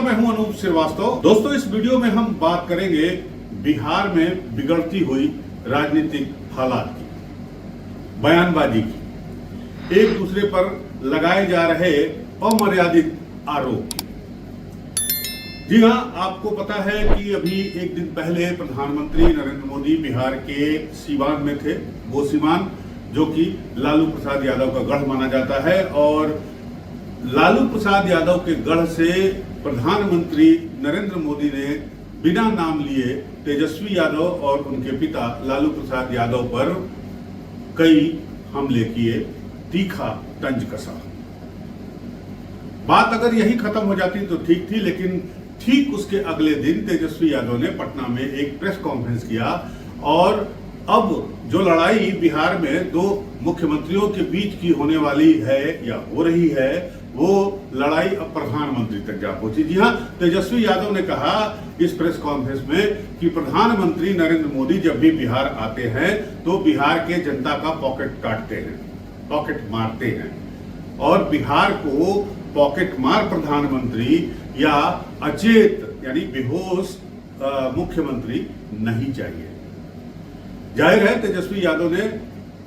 मैं हूं अनूप श्रीवास्तव। दोस्तों, इस वीडियो में हम बात करेंगे बिहार में बिगड़ती हुई राजनीतिक हालात की, बयानबाजी की, एक दूसरे पर लगाए जा रहे अमर्यादित आरोप की। जी हां, आपको पता है कि अभी एक दिन पहले प्रधानमंत्री नरेंद्र मोदी बिहार के सीवान में थे। वो सीवान जो कि लालू प्रसाद यादव का गढ़ माना जाता है, और लालू प्रसाद यादव के गढ़ से प्रधानमंत्री नरेंद्र मोदी ने बिना नाम लिए तेजस्वी यादव और उनके पिता लालू प्रसाद यादव पर कई हमले किए, तीखा तंज कसा। बात अगर यही खत्म हो जाती तो ठीक थी, लेकिन ठीक उसके अगले दिन तेजस्वी यादव ने पटना में एक प्रेस कॉन्फ्रेंस किया, और अब जो लड़ाई बिहार में दो मुख्यमंत्रियों के बीच की होने वाली है या हो रही है, वो लड़ाई अब प्रधानमंत्री तक जा पहुंची। जी हां, तेजस्वी यादव ने कहा इस प्रेस कॉन्फ्रेंस में कि प्रधानमंत्री नरेंद्र मोदी जब भी बिहार आते हैं तो बिहार के जनता का पॉकेट काटते हैं, पॉकेट मारते हैं, और बिहार को पॉकेट मार प्रधानमंत्री या अचेत यानी बेहोश मुख्यमंत्री नहीं चाहिए। जाहिर है तेजस्वी यादव ने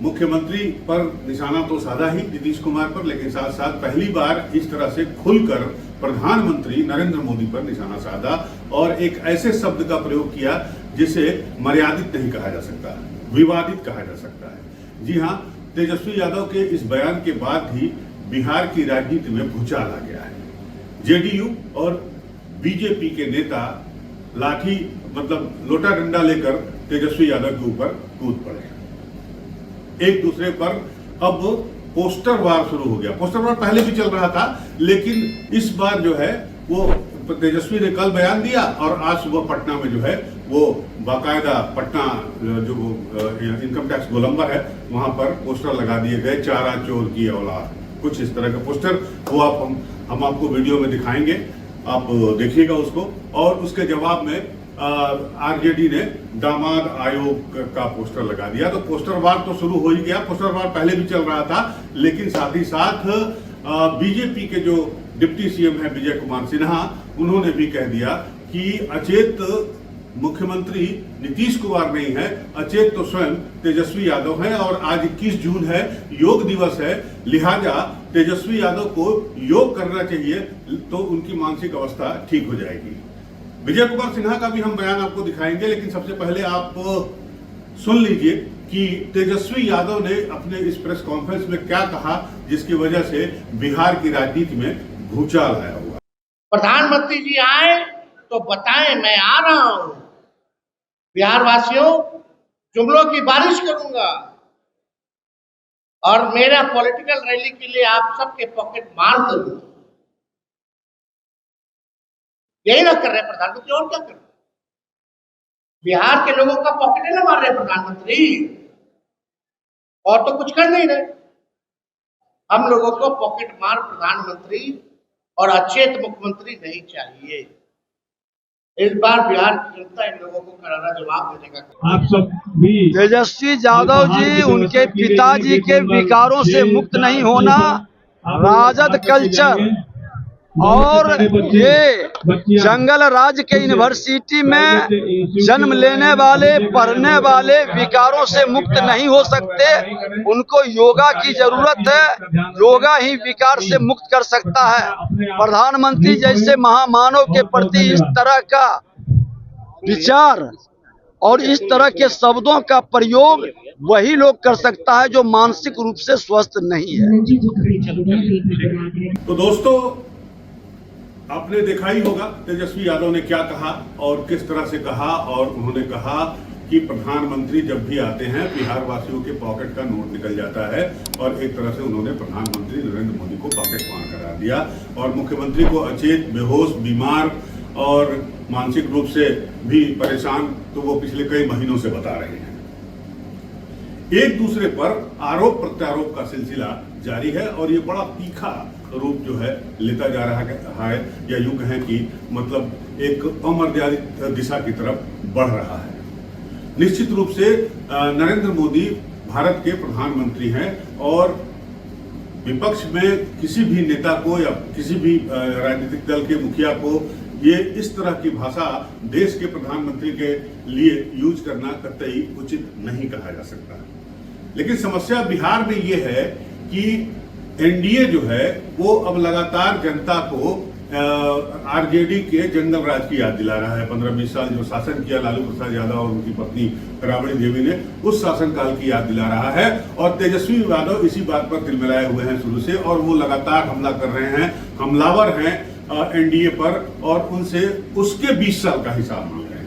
मुख्यमंत्री पर निशाना तो साधा ही नीतीश कुमार पर, लेकिन साथ साथ पहली बार इस तरह से खुलकर प्रधानमंत्री नरेंद्र मोदी पर निशाना साधा और एक ऐसे शब्द का प्रयोग किया जिसे मर्यादित नहीं कहा जा सकता, विवादित कहा जा सकता है। जी हां, तेजस्वी यादव के इस बयान के बाद ही बिहार की राजनीति में भूचाल आ गया है। जेडीयू और बीजेपी के नेता लाठी मतलब लोटा डंडा लेकर तेजस्वी यादव के ऊपर कूद पड़े, एक दूसरे पर अब पोस्टर वार शुरू हो गया। पोस्टर वार पहले भी चल रहा था, लेकिन इस बार जो है वो तेजस्वी ने कल बयान दिया और आज सुबह पटना में जो है वो बाकायदा पटना जो इनकम टैक्स गोलंबर है वहां पर पोस्टर लगा दिए गए, चारा चोर की औलाद, कुछ इस तरह का पोस्टर। वो हम आपको वीडियो में दिखाएंगे, आप देखिएगा उसको। और उसके जवाब में आरजेडी ने दामाद आयोग का पोस्टर लगा दिया। तो पोस्टर वार तो शुरू हो ही गया। पोस्टर वार पहले भी चल रहा था, लेकिन साथ ही साथ बीजेपी के जो डिप्टी सीएम है विजय कुमार सिन्हा, उन्होंने भी कह दिया कि अचेत मुख्यमंत्री नीतीश कुमार नहीं है, अचेत तो स्वयं तेजस्वी यादव है, और आज 21 जून है, योग दिवस है, लिहाजा तेजस्वी यादव को योग करना चाहिए तो उनकी मानसिक अवस्था ठीक हो जाएगी। विजय कुमार सिन्हा का भी हम बयान आपको दिखाएंगे, लेकिन सबसे पहले आप सुन लीजिए कि तेजस्वी यादव ने अपने इस प्रेस कॉन्फ्रेंस में क्या कहा, जिसकी वजह से बिहार की राजनीति में भूचाल आया हुआ। प्रधानमंत्री जी आए तो बताएं मैं आ रहा हूं, बिहार वासियों जुमलों की बारिश करूंगा, और मेरा पॉलिटिकल रैली के लिए आप सबके पॉकेट मार करूंगा। यही ना कर रहे प्रधानमंत्री, और क्या कर रहे? बिहार के लोगों का पॉकेट नहीं मार रहे प्रधानमंत्री, और तो कुछ कर नहीं रहे। हम लोगों को पॉकेट मार प्रधानमंत्री और अचेत मुख्यमंत्री नहीं चाहिए। इस बार बिहार की जनता इन लोगों को करारा जवाब देने का। आप सब भी तेजस्वी यादव जी उनके पिताजी के विकारों से मुक्त नहीं होना, राजद कल्चर और ये जंगल राज के यूनिवर्सिटी में जन्म लेने वाले पढ़ने वाले विकारों से मुक्त नहीं हो सकते। उनको योगा की जरूरत है, योगा ही विकार से मुक्त कर सकता है। प्रधानमंत्री जैसे महामानव के प्रति इस तरह का विचार और इस तरह के शब्दों का प्रयोग वही लोग कर सकता है जो मानसिक रूप से स्वस्थ नहीं है। तो दोस्तों, आपने देखा ही होगा तेजस्वी यादव ने क्या कहा और किस तरह से कहा। और उन्होंने कहा कि प्रधानमंत्री जब भी आते हैं बिहार वासियों के पॉकेट का नोट निकल जाता है, और एक तरह से उन्होंने प्रधानमंत्री नरेंद्र मोदी को पॉकेट मार करा दिया, और मुख्यमंत्री को अचेत, बेहोश, बीमार और मानसिक रूप से भी परेशान तो वो पिछले कई महीनों से बता रहे हैं। एक दूसरे पर आरोप प्रत्यारोप का सिलसिला जारी है, और ये बड़ा तीखा रूप जो है लेता जा रहा है, या यूं कहें कि मतलब एक अमर्यादित दिशा की तरफ बढ़ रहा है। निश्चित रूप से नरेंद्र मोदी भारत के प्रधानमंत्री हैं, और विपक्ष में किसी भी नेता को या किसी भी राजनीतिक दल के मुखिया को ये इस तरह की भाषा देश के प्रधानमंत्री के लिए यूज करना कतई उचित नहीं कहा जा सकता। लेकिन समस्या बिहार में ये है कि एनडीए जो है वो अब लगातार जनता को आरजेडी के जंगल राज की याद दिला रहा है। 15-20 साल जो शासन किया लालू प्रसाद यादव और उनकी पत्नी राबड़ी देवी ने, उस शासनकाल की याद दिला रहा है। और तेजस्वी यादव इसी बात पर तिलमिलाए हुए हैं शुरू से, और वो लगातार हमला कर रहे हैं, हमलावर हैं एनडीए पर, और उनसे उसके 20 साल का हिसाब मांग रहे हैं।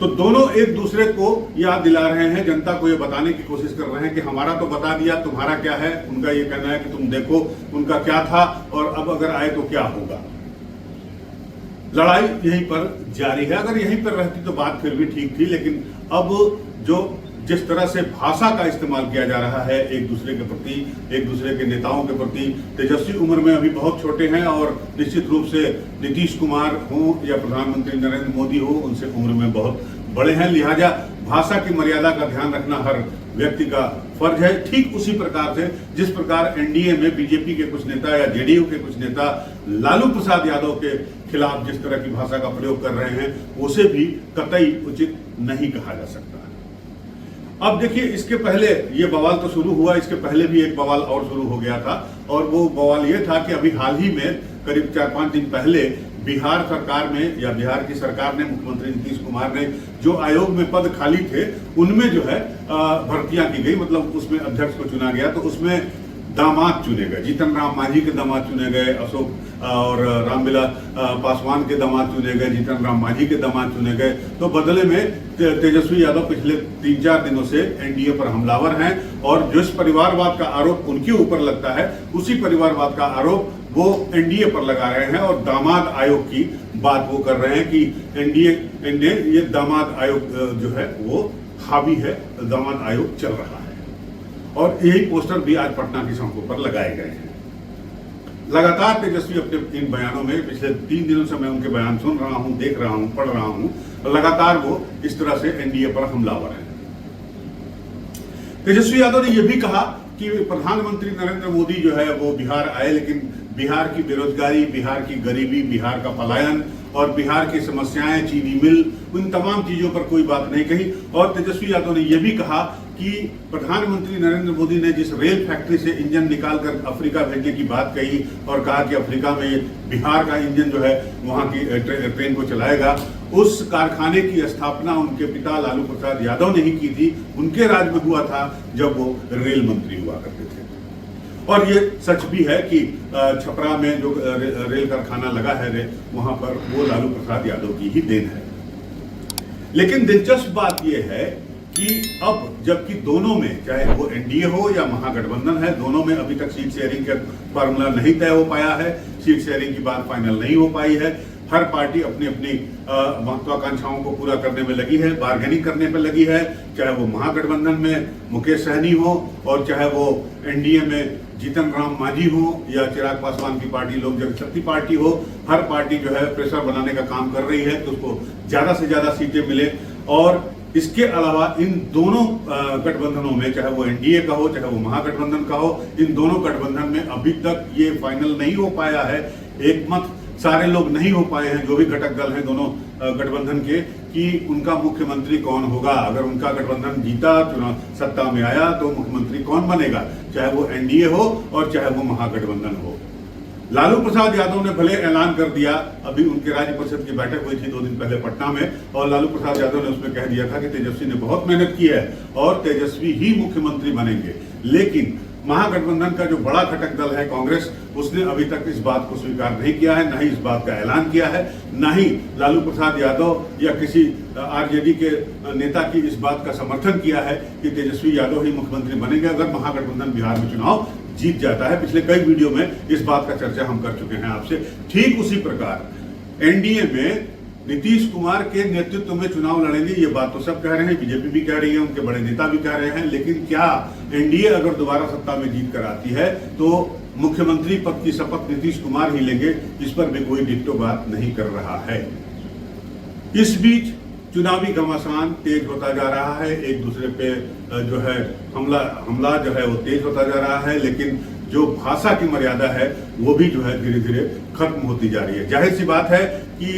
तो दोनों एक दूसरे को याद दिला रहे हैं, जनता को ये बताने की कोशिश कर रहे हैं कि हमारा तो बता दिया, तुम्हारा क्या है। उनका ये कहना है कि तुम देखो उनका क्या था और अब अगर आए तो क्या होगा। लड़ाई यहीं पर जारी है। अगर यहीं पर रहती तो बात फिर भी ठीक थी, लेकिन अब जो जिस तरह से भाषा का इस्तेमाल किया जा रहा है एक दूसरे के प्रति, एक दूसरे के नेताओं के प्रति, तेजस्वी उम्र में अभी बहुत छोटे हैं और निश्चित रूप से नीतीश कुमार हो या प्रधानमंत्री नरेंद्र मोदी हो, उनसे उम्र में बहुत बड़े हैं। लिहाजा भाषा की मर्यादा का ध्यान रखना हर व्यक्ति का फर्ज है। ठीक उसी प्रकार से जिस प्रकार एनडीए में बीजेपी के कुछ नेता या जेडीयू के कुछ नेता लालू प्रसाद यादव के खिलाफ जिस तरह की भाषा का प्रयोग कर रहे हैं, उसे भी कतई उचित नहीं कहा जा सकता। अब देखिए, इसके पहले ये बवाल तो शुरू हुआ, इसके पहले भी एक बवाल और शुरू हो गया था, और वो बवाल ये था कि अभी हाल ही में करीब 4-5 दिन पहले बिहार सरकार में या बिहार की सरकार ने, मुख्यमंत्री नीतीश कुमार ने जो आयोग में पद खाली थे उनमें जो है भर्तियां की गई, मतलब उसमें अध्यक्ष को चुना गया। तो उसमें दामाद चुने गए, जीतन राम मांझी के दामाद चुने गए, अशोक और रामविलास पासवान के दामाद चुने गए, जीतन राम मांझी के दामाद चुने गए। तो बदले में तेजस्वी यादव पिछले 3-4 दिनों से एनडीए पर हमलावर हैं, और जिस परिवारवाद का आरोप उनके ऊपर लगता है उसी परिवारवाद का आरोप वो एनडीए पर लगा रहे हैं, और दामाद आयोग की बात वो कर रहे हैं कि एनडीए ये दामाद आयोग जो है वो हावी है, दामाद आयोग चल रहा है। और यही पोस्टर भी आज पटना की सड़कों पर लगाए गए हैं। लगातार तेजस्वी अपने इन बयानों में, पिछले 3 दिनों से मैं उनके बयान सुन रहा हूं, देख रहा हूं, पढ़ रहा हूं, लगातार वो इस तरह से एनडीए पर हमलावर हैं। तेजस्वी यादव ने यह भी कहा कि प्रधानमंत्री नरेंद्र मोदी जो है वो बिहार आए, लेकिन बिहार की बेरोजगारी, बिहार की गरीबी, बिहार का पलायन और बिहार की समस्याएं, चीनी मिल, उन तमाम चीजों पर कोई बात नहीं कही। और तेजस्वी यादव ने यह भी कहा कि प्रधानमंत्री नरेंद्र मोदी ने जिस रेल फैक्ट्री से इंजन निकालकर अफ्रीका भेजने की बात कही और कहा कि अफ्रीका में बिहार का इंजन जो है वहां की ट्रेन को चलाएगा, उस कारखाने की स्थापना उनके पिता लालू प्रसाद यादव ने ही की थी। उनके राज में हुआ था जब वो रेल मंत्री हुआ करते थे। और ये सच भी है कि छपरा में जो रेल कारखाना लगा है वहां पर वो लालू प्रसाद यादव की ही देन है। लेकिन दिलचस्प बात यह है कि अब जबकि दोनों में, चाहे वो एनडीए हो या महागठबंधन है, दोनों में अभी तक सीट शेयरिंग का फार्मूला नहीं तय हो पाया है, सीट शेयरिंग की बात फाइनल नहीं हो पाई है। हर पार्टी अपनी अपनी महत्वाकांक्षाओं को पूरा करने में लगी है, बार्गेनिंग करने में लगी है, चाहे वो महागठबंधन में मुकेश सहनी हो और चाहे वो एनडीए में जीतन राम मांझी हो या चिराग पासवान की पार्टी लोक जनशक्ति पार्टी हो। हर पार्टी जो है प्रेशर बनाने का काम कर रही है कि उसको ज्यादा से ज्यादा सीटें मिले। और इसके अलावा इन दोनों गठबंधनों में, चाहे वो एनडीए का हो चाहे वो महागठबंधन का हो, इन दोनों गठबंधन में अभी तक ये फाइनल नहीं हो पाया है, एकमत सारे लोग नहीं हो पाए हैं, जो भी घटक दल हैं दोनों गठबंधन के, कि उनका मुख्यमंत्री कौन होगा। अगर उनका गठबंधन जीता, चुनाव सत्ता में आया, तो मुख्यमंत्री कौन बनेगा, चाहे वो एनडीए हो और चाहे वो महागठबंधन हो। लालू प्रसाद यादव ने भले ऐलान कर दिया, अभी उनके राज्य परिषद की बैठक हुई थी 2 दिन पहले पटना में, और लालू प्रसाद यादव ने उसमें कह दिया था कि तेजस्वी ने बहुत मेहनत की है और तेजस्वी ही मुख्यमंत्री बनेंगे। लेकिन महागठबंधन का जो बड़ा घटक दल है कांग्रेस, उसने अभी तक इस बात को स्वीकार नहीं किया है, न ही इस बात का ऐलान किया है, न ही लालू प्रसाद यादव या किसी आरजेडी के नेता की इस बात का समर्थन किया है कि तेजस्वी यादव ही मुख्यमंत्री बनेंगे अगर महागठबंधन बिहार में चुनाव जीत जाता है। पिछले कई वीडियो में इस बात का चर्चा हम कर चुके हैं आपसे। ठीक उसी प्रकार एनडीए में नीतीश कुमार के नेतृत्व में चुनाव लड़ेंगे, ये बात तो सब कह रहे हैं, बीजेपी भी कह रही है, उनके बड़े नेता भी कह रहे हैं। लेकिन क्या एनडीए अगर दोबारा सत्ता में जीत कर आती है तो मुख्यमंत्री पद की शपथ नीतीश कुमार ही लेंगे? इस पर भी कोई डिट्टो बात नहीं कर रहा है। इस बीच चुनावी घमासान तेज होता जा रहा है, एक दूसरे पे जो है हमला जो है वो तेज होता जा रहा है। लेकिन जो भाषा की मर्यादा है वो भी जो है धीरे धीरे खत्म होती जा रही है। जाहिर सी बात है कि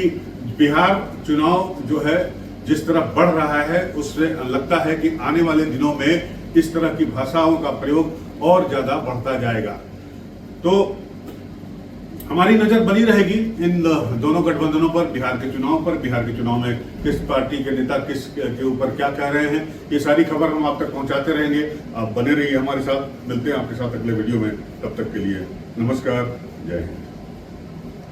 बिहार चुनाव जो है जिस तरह बढ़ रहा है उससे लगता है कि आने वाले दिनों में इस तरह की भाषाओं का प्रयोग और ज्यादा बढ़ता जाएगा। तो हमारी नजर बनी रहेगी इन दोनों गठबंधनों पर, बिहार के चुनाव पर। बिहार के चुनाव में किस पार्टी के नेता किस के ऊपर क्या कह रहे हैं, ये सारी खबर हम आप तक पहुंचाते रहेंगे। आप बने रहिए हमारे साथ, मिलते हैं आपके साथ अगले वीडियो में। तब तक के लिए नमस्कार, जय हिंद।